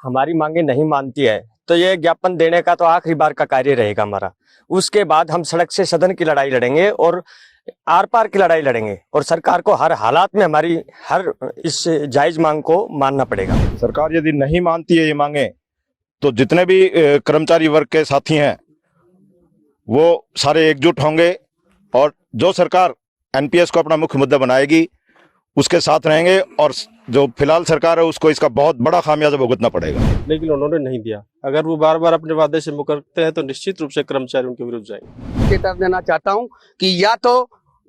हमारी मांगे नहीं मानती है तो ये ज्ञापन देने का तो आखिरी बार का कार्य रहेगा हमारा। उसके बाद हम सड़क से सदन की लड़ाई लड़ेंगे और आर पार की लड़ाई लड़ेंगे और सरकार को हर हालात में हमारी हर इस जायज मांग को मानना पड़ेगा। सरकार यदि नहीं मानती है ये मांगे तो जितने भी कर्मचारी वर्ग के साथी हैं वो सारे एकजुट होंगे और जो सरकार एनपीएस को अपना मुख्य मुद्दा बनाएगी उसके साथ रहेंगे और जो फिलहाल सरकार है उसको इसका बहुत बड़ा खामियाजा भुगतना पड़ेगा। लेकिन उन्होंने नहीं दिया। अगर वो बार बार अपने वादे से मुकरते हैं तो निश्चित रूप से कर्मचारी उनके विरुद्ध जाएंगे। चेतावनी देना चाहता हूं कि या तो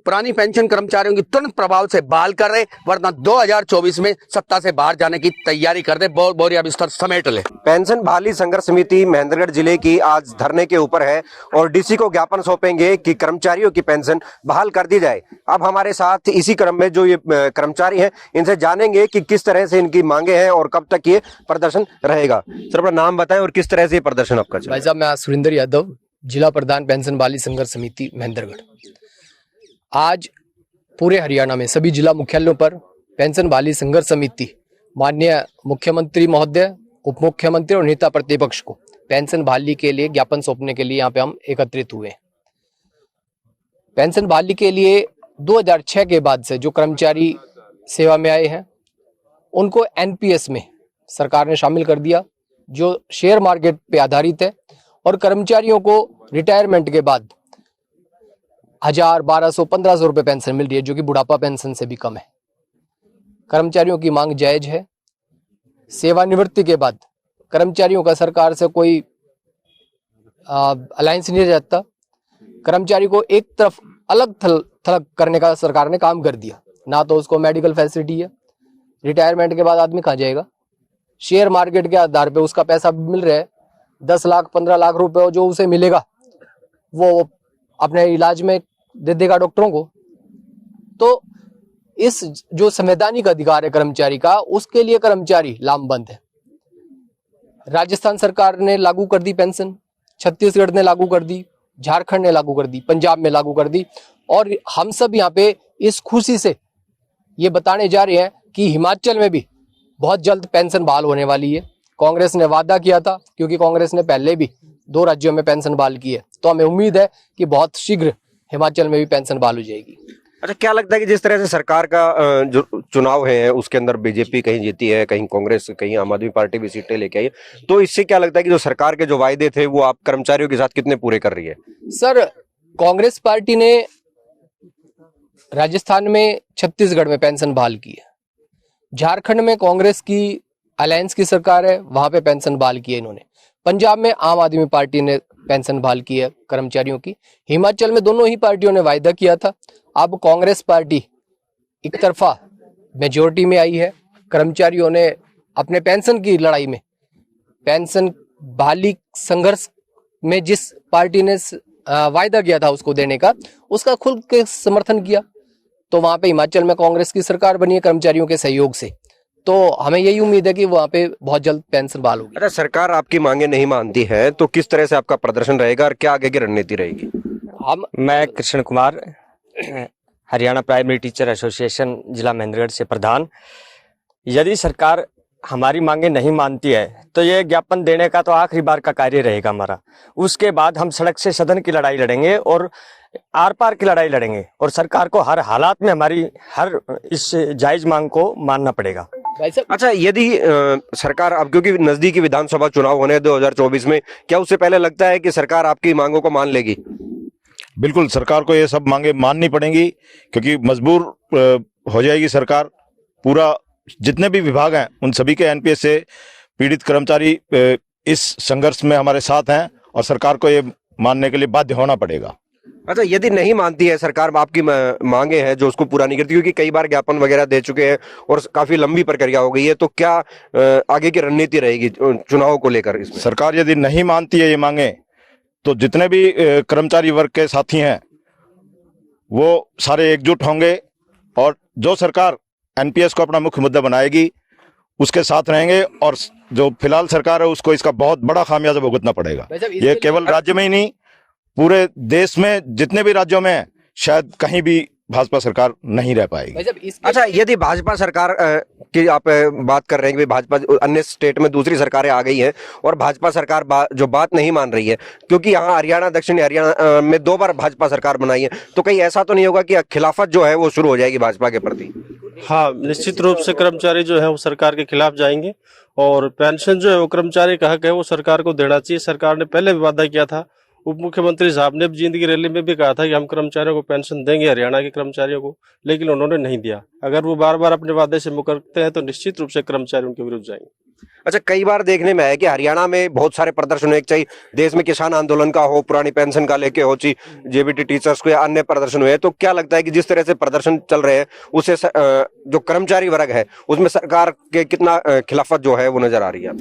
पुरानी पेंशन कर्मचारियों की तुरंत प्रभाव से बहाल कर रहे, वरना 2024 में सत्ता से बाहर जाने की तैयारी कर दे, बोरिया बिस्तर समेट ले। पेंशन बहाली संघर्ष समिति महेंद्रगढ़ जिले की आज धरने के ऊपर है और डीसी को ज्ञापन सौंपेंगे कि कर्मचारियों की पेंशन बहाल कर दी जाए। अब हमारे साथ इसी क्रम में जो ये कर्मचारी हैं इनसे जानेंगे कि किस तरह से इनकी मांगे हैं और कब तक ये प्रदर्शन रहेगा। सर अपना नाम बताएं और किस तरह से ये प्रदर्शन आपका चल रहा है? भाई साहब, मैं सुरेंद्र यादव, जिला प्रधान पेंशन बहाली संघर्ष समिति महेंद्रगढ़। आज पूरे हरियाणा में सभी जिला मुख्यालयों पर पेंशन बहाली संघर्ष समिति माननीय मुख्यमंत्री महोदय, उप मुख्यमंत्री और नेता प्रतिपक्ष को पेंशन बहाली के लिए ज्ञापन सौंपने के लिए यहाँ पे हम एकत्रित हुए। पेंशन बहाली के लिए 2006 के बाद से जो कर्मचारी सेवा में आए हैं उनको एनपीएस में सरकार ने शामिल कर दिया, जो शेयर मार्केट पे आधारित है, और कर्मचारियों को रिटायरमेंट के बाद 1000, 1200, 1500 रुपए पेंशन मिल रही है, जो कि बुढ़ापा पेंशन से भी कम है। कर्मचारियों की मांग जायज है। सेवानिवृत्ति के बाद कर्मचारियों का सरकार से कोई अलायंस नहीं रहता। कर्मचारी को एक तरफ अलग थलग करने का सरकार ने काम कर दिया। ना तो उसको मेडिकल फैसिलिटी है, रिटायरमेंट के बाद आदमी कहाँ जाएगा? शेयर मार्केट के आधार पे उसका पैसा मिल रहा है, 10 लाख 15 लाख रुपए जो उसे मिलेगा वो अपने इलाज में दे देगा डॉक्टरों को। तो इस जो संवैधानिक अधिकार है कर्मचारी का, उसके लिए कर्मचारी लामबंद है। राजस्थान सरकार ने लागू कर दी पेंशन, छत्तीसगढ़ ने लागू कर दी, झारखंड ने लागू कर दी, पंजाब में लागू कर दी, और हम सब यहाँ पे इस खुशी से ये बताने जा रहे हैं कि हिमाचल में भी बहुत जल्द पेंशन बहाल होने वाली है। कांग्रेस ने वादा किया था, क्योंकि कांग्रेस ने पहले भी 2 राज्यों में पेंशन बहाल की है, तो हमें उम्मीद है कि बहुत शीघ्र हिमाचल में भी पेंशन बहाल हो जाएगी। अच्छा, क्या लगता है कि जिस तरह से सरकार का जो चुनाव है उसके अंदर बीजेपी कहीं जीती है, कहीं कांग्रेस, कहीं आम आदमी पार्टी भी सीटें लेके आई है, तो इससे क्या लगता है कि जो सरकार के जो वायदे थे वो आप कर्मचारियों के साथ कितने पूरे कर रही है? सर, कांग्रेस पार्टी ने राजस्थान में, छत्तीसगढ़ में पेंशन बहाल की है। झारखंड में कांग्रेस की अलायंस की सरकार है, वहां पे पेंशन बहाल की है इन्होंने। पंजाब में आम आदमी पार्टी ने पेंशन बहाल की है कर्मचारियों की। हिमाचल में दोनों ही पार्टियों ने वायदा किया था। अब कांग्रेस पार्टी एक तरफा मेजोरिटी में आई है। कर्मचारियों ने अपने पेंशन की लड़ाई में, पेंशन बहाली संघर्ष में जिस पार्टी ने वायदा किया था उसको देने का, उसका खुल के समर्थन किया। तो वहां पे हिमाचल में कांग्रेस की सरकार बनी है कर्मचारियों के सहयोग से। तो हमें यही उम्मीद है कि वहाँ पे बहुत जल्द पेंशन बहाल होगी। अच्छा, सरकार आपकी मांगे नहीं मानती है तो किस तरह से आपका प्रदर्शन रहेगा और क्या आगे की रणनीति रहेगी? मैं Krishna Kumar, Haryana primary teacher association जिला महेंद्रगढ़ से प्रधान। यदि सरकार हमारी मांगे नहीं मानती है तो ये ज्ञापन देने का तो आखिरी बार का कार्य रहेगा हमारा। उसके बाद हम सड़क से सदन की लड़ाई लड़ेंगे और आर पार की लड़ाई लड़ेंगे और सरकार को हर हालात में हमारी हर इस जायज मांग को मानना पड़ेगा। अच्छा, यदि सरकार, अब क्योंकि नजदीकी विधानसभा चुनाव होने 2024 में, क्या उससे पहले लगता है कि सरकार आपकी मांगों को मान लेगी? बिल्कुल, सरकार को ये सब मांगे माननी पड़ेंगी, क्योंकि मजबूर हो जाएगी सरकार। पूरा जितने भी विभाग हैं उन सभी के एनपीएस से पीड़ित कर्मचारी इस संघर्ष में हमारे साथ हैं और सरकार को ये मानने के लिए बाध्य होना पड़ेगा। अच्छा, यदि नहीं मानती है सरकार आपकी मांगे हैं जो उसको पूरा नहीं करती, क्योंकि कई बार ज्ञापन वगैरह दे चुके हैं और काफी लंबी प्रक्रिया हो गई है, तो क्या आगे की रणनीति रहेगी चुनाव को लेकर इसमें? सरकार यदि नहीं मानती है ये मांगे तो जितने भी कर्मचारी वर्ग के साथी हैं वो सारे एकजुट होंगे और जो सरकार एनपीएस को अपना मुख्य मुद्दा बनाएगी उसके साथ रहेंगे और जो फिलहाल सरकार है उसको इसका बहुत बड़ा खामियाजा भुगतना पड़ेगा। ये केवल राज्य में ही नहीं, पूरे देश में जितने भी राज्यों में शायद कहीं भी भाजपा सरकार नहीं रह पाएगी। भाई साहब, इसके अच्छा, यदि भाजपा सरकार की आप बात कर रहे हैं कि भाई भाजपा अन्य स्टेट में दूसरी सरकारें आ गई हैं और भाजपा सरकार जो बात नहीं मान रही है, क्योंकि यहाँ हरियाणा, दक्षिणी हरियाणा में 2 बार भाजपा सरकार बनाई है, तो कहीं ऐसा तो नहीं होगा कि खिलाफत जो है वो शुरू हो जाएगी भाजपा के प्रति? हाँ, निश्चित रूप से कर्मचारी जो है वो सरकार के खिलाफ जाएंगे और पेंशन जो है वो कर्मचारी का हक है, वो सरकार को देना चाहिए। सरकार ने पहले भी वादा किया था, उप मुख्यमंत्री साहब ने जींद की रैली में भी कहा था कि हम कर्मचारियों को पेंशन देंगे, हरियाणा के कर्मचारियों को, लेकिन उन्होंने नहीं दिया। अगर वो बार बार अपने वादे से मुकरते हैं तो निश्चित रूप से कर्मचारी उनके विरुद्ध जाएंगे। अच्छा, कई बार देखने में आया कि हरियाणा में बहुत सारे प्रदर्शन हुए, चाहे देश में किसान आंदोलन का हो, पुरानी पेंशन का लेके हो, जेबीटी टीचर्स को या अन्य प्रदर्शन हुए, तो क्या लगता है कि जिस तरह से प्रदर्शन चल रहे हैं उससे जो कर्मचारी वर्ग है उसमें सरकार के कितना खिलाफत जो है वो नजर आ रही है?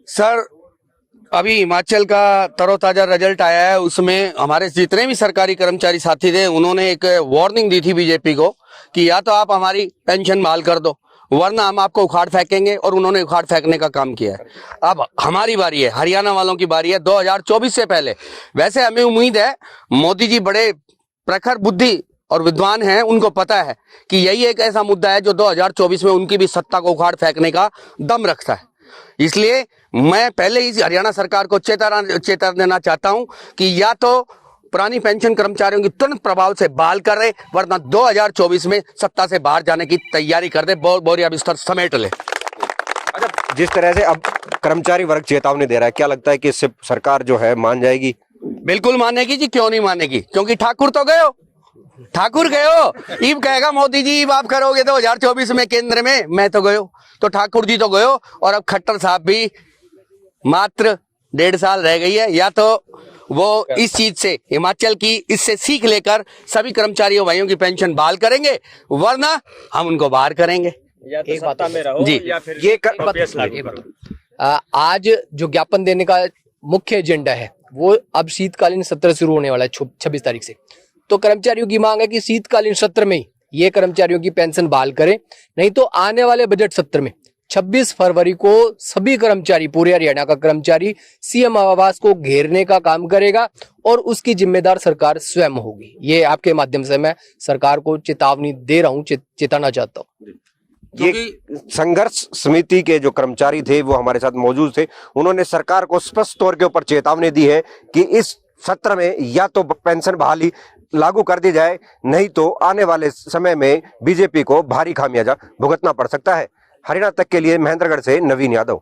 सर, अभी हिमाचल का तरोताजा रिजल्ट आया है, उसमें हमारे जितने भी सरकारी कर्मचारी साथी थे उन्होंने एक वार्निंग दी थी बीजेपी को कि या तो आप हमारी पेंशन बहाल कर दो वरना हम आपको उखाड़ फेंकेंगे, और उन्होंने उखाड़ फेंकने का काम किया है। अब हमारी बारी है, हरियाणा वालों की बारी है 2024 से पहले। वैसे हमें उम्मीद है मोदी जी बड़े प्रखर बुद्धि और विद्वान हैं, उनको पता है कि यही एक ऐसा मुद्दा है जो 2024 में उनकी भी सत्ता को उखाड़ फेंकने का दम रखता है। इसलिए मैं पहले ही हरियाणा सरकार को चेतावनी देना चाहता हूं कि या तो पुरानी पेंशन कर्मचारियों की तुरंत प्रभाव से बहाल कर दे, वरना 2024 में सत्ता से बाहर जाने की तैयारी कर दे, बोरिया बिस्तर समेट ले। अच्छा, जिस तरह से अब कर्मचारी वर्ग चेतावनी दे रहा है, क्या लगता है कि इससे सरकार जो है मान जाएगी? बिल्कुल मानेगी जी, क्यों नहीं मानेगी, क्योंकि ठाकुर तो गए हो, ठाकुर गए हो। इब कहेगा मोदी जी इब आप करोगे 2024 में केंद्र में, मैं तो गयो, तो ठाकुर जी तो गयो, और अब खट्टर साहब भी मात्र 1.5 साल रह गई है। या तो वो इस चीज से, हिमाचल की इससे सीख लेकर सभी कर्मचारियों भाइयों की पेंशन बहाल करेंगे, वरना हम उनको बाहर करेंगे। या तो सत्ता में रहो जी, या फिर ये आज जो ज्ञापन देने का मुख्य एजेंडा है वो अब शीतकालीन सत्र शुरू होने वाला है 26 तारीख से। तो कर्मचारियों की मांग है कि शीतकालीन सत्र में ही ये कर्मचारियों की पेंशन बहाल करें, नहीं तो आने वाले बजट सत्र में 26 फरवरी को सभी कर्मचारी, पूरे हरियाणा का कर्मचारी सीएम आवास को घेरने का काम करेगा और उसकी जिम्मेदार सरकार स्वयं होगी। ये आपके माध्यम से मैं सरकार को चेतावनी दे रहा हूं, चेताना चाहता हूं। ये संघर्ष समिति के जो कर्मचारी थे वो हमारे साथ मौजूद थे, उन्होंने सरकार को स्पष्ट तौर के ऊपर चेतावनी दी है कि इस सत्र में या तो पेंशन बहाली लागू कर दी जाए, नहीं तो आने वाले समय में बीजेपी को भारी खामियाजा भुगतना पड़ सकता है। हरियाणा तक के लिए महेंद्रगढ़ से नवीन यादव।